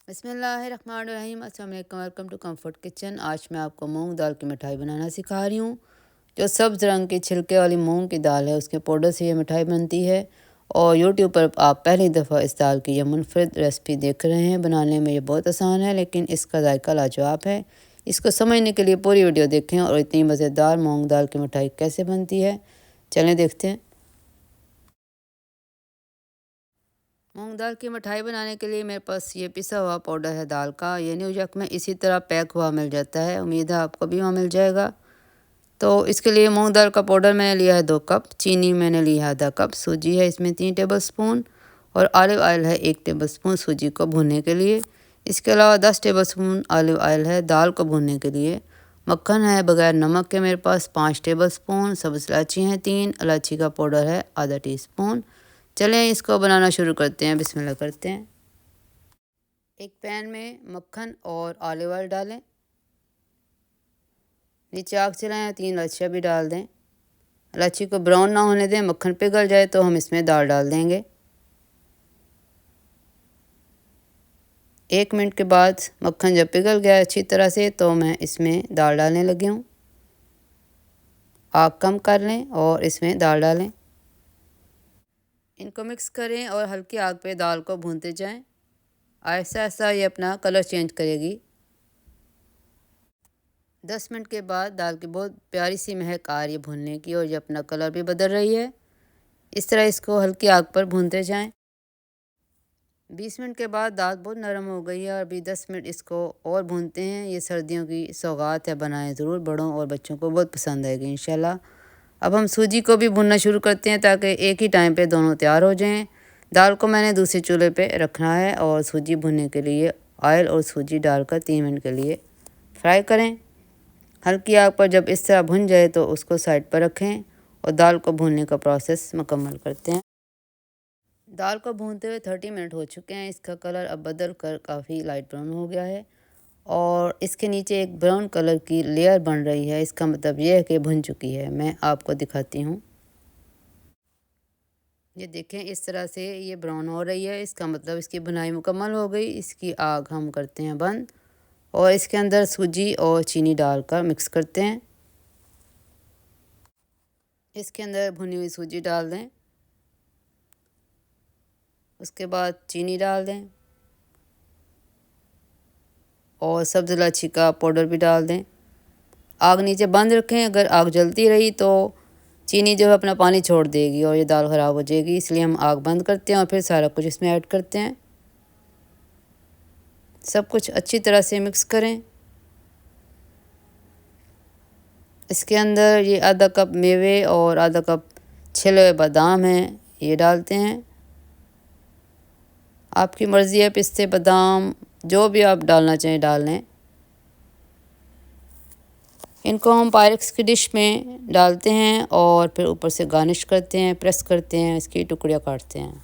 बिस्मिल्लाहिर्रहमानिर्रहीम, अस्सलाम वालेकुम, वेलकम टू कंफर्ट किचन। आज मैं आपको मूंग दाल की मिठाई बनाना सिखा रही हूँ। जो सब्ज़ रंग की छिलके वाली मूंग की दाल है उसके पाउडर से ये मिठाई बनती है। और यूट्यूब पर आप पहली दफ़ा इस दाल की यह मुनफरिद रेसिपी देख रहे हैं। बनाने में ये बहुत आसान है लेकिन इसका जायका लाजवाब है। इसको समझने के लिए पूरी वीडियो देखें और इतनी मज़ेदार मूंग दाल की मिठाई कैसे बनती है चलें देखते हैं। मूंग दाल की मिठाई बनाने के लिए मेरे पास ये पिसा हुआ पाउडर है दाल का। ये न्यूजैक में इसी तरह पैक हुआ मिल जाता है, उम्मीद है आपको भी वहाँ मिल जाएगा। तो इसके लिए मूंग दाल का पाउडर मैंने लिया है 2 कप, चीनी मैंने लिया है आधा कप, सूजी है इसमें 3 टेबलस्पून और ऑलिव ऑयल है 1 टेबलस्पून सूजी को भूनने के लिए। इसके अलावा 10 टेबलस्पून ऑलिव ऑयल है दाल को भूनने के लिए। मक्खन है बगैर नमक के मेरे पास 5 टेबलस्पून, सब्ज़ इलायची हैं 3, इलायची का पाउडर है आधा टीस्पून। चलें इसको बनाना शुरू करते हैं, बिस्मिल्लाह करते हैं। एक पैन में मक्खन और ऑलिव ऑयल डालें, नीचे आग चलाएं और 3 इलायचियाँ भी डाल दें। इलायची को ब्राउन ना होने दें, मक्खन पिघल जाए तो हम इसमें दाल डाल देंगे। 1 मिनट के बाद मक्खन जब पिघल गया अच्छी तरह से तो मैं इसमें दाल डालने लगी हूँ। आग कम कर लें और इसमें दाल डालें, इनको मिक्स करें और हल्की आग पे दाल को भूनते जाएं। ऐसा ऐसा ये अपना कलर चेंज करेगी। 10 मिनट के बाद दाल की बहुत प्यारी सी महक आ रही है भूनने की और ये अपना कलर भी बदल रही है। इस तरह इसको हल्की आग पर भूनते जाएं। 20 मिनट के बाद दाल बहुत नरम हो गई है और अभी 10 मिनट इसको और भूनते हैं। ये सर्दियों की सौगात है, बनाएं ज़रूर, बड़ों और बच्चों को बहुत पसंद आएगी इंशाल्लाह। अब हम सूजी को भी भूनना शुरू करते हैं ताकि एक ही टाइम पे दोनों तैयार हो जाएं। दाल को मैंने दूसरे चूल्हे पे रखना है और सूजी भूनने के लिए ऑयल और सूजी डालकर 3 मिनट के लिए फ्राई करें। हल्की आग पर जब इस तरह भुन जाए तो उसको साइड पर रखें और दाल को भूनने का प्रोसेस मुकम्मल करते हैं। दाल को भूनते हुए 30 मिनट हो चुके हैं। इसका कलर अब बदल कर काफ़ी लाइट ब्राउन हो गया है और इसके नीचे एक ब्राउन कलर की लेयर बन रही है। इसका मतलब यह है कि भुन चुकी है। मैं आपको दिखाती हूँ, ये देखें इस तरह से ये ब्राउन हो रही है, इसका मतलब इसकी बुनाई मुकम्मल हो गई। इसकी आग हम करते हैं बंद और इसके अंदर सूजी और चीनी डालकर मिक्स करते हैं। इसके अंदर भुनी हुई सूजी डाल दें, उसके बाद चीनी डाल दें और सब्ज़ इलायची का पाउडर भी डाल दें। आग नीचे बंद रखें, अगर आग जलती रही तो चीनी जो है अपना पानी छोड़ देगी और ये दाल ख़राब हो जाएगी, इसलिए हम आग बंद करते हैं और फिर सारा कुछ इसमें ऐड करते हैं। सब कुछ अच्छी तरह से मिक्स करें। इसके अंदर ये आधा कप मेवे और आधा कप छिले हुए बादाम हैं, ये डालते हैं। आपकी मर्ज़ी है, पिस्ते बादाम जो भी आप डालना चाहें डाल लें। इनको हम पायरेक्स की डिश में डालते हैं और फिर ऊपर से गार्निश करते हैं, प्रेस करते हैं, इसकी टुकड़ियाँ काटते हैं।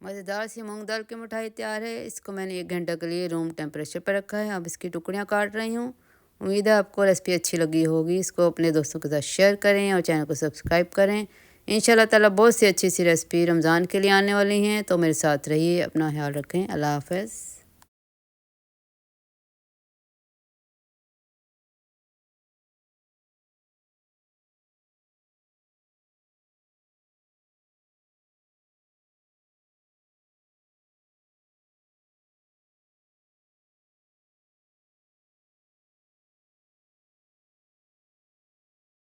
मज़ेदार सी मूंग दाल की मिठाई तैयार है। इसको मैंने 1 घंटे के लिए रूम टेम्परेचर पर रखा है। अब इसकी टुकड़ियाँ काट रही हूँ। उम्मीद है आपको रेसिपी अच्छी लगी होगी। इसको अपने दोस्तों के साथ शेयर करें और चैनल को सब्सक्राइब करें। इंशाल्लाह ताला बहुत सी अच्छी सी रेसिपी रमज़ान के लिए आने वाली हैं, तो मेरे साथ रहिए। अपना ख्याल रखें। अल्लाह हाफ़िज़।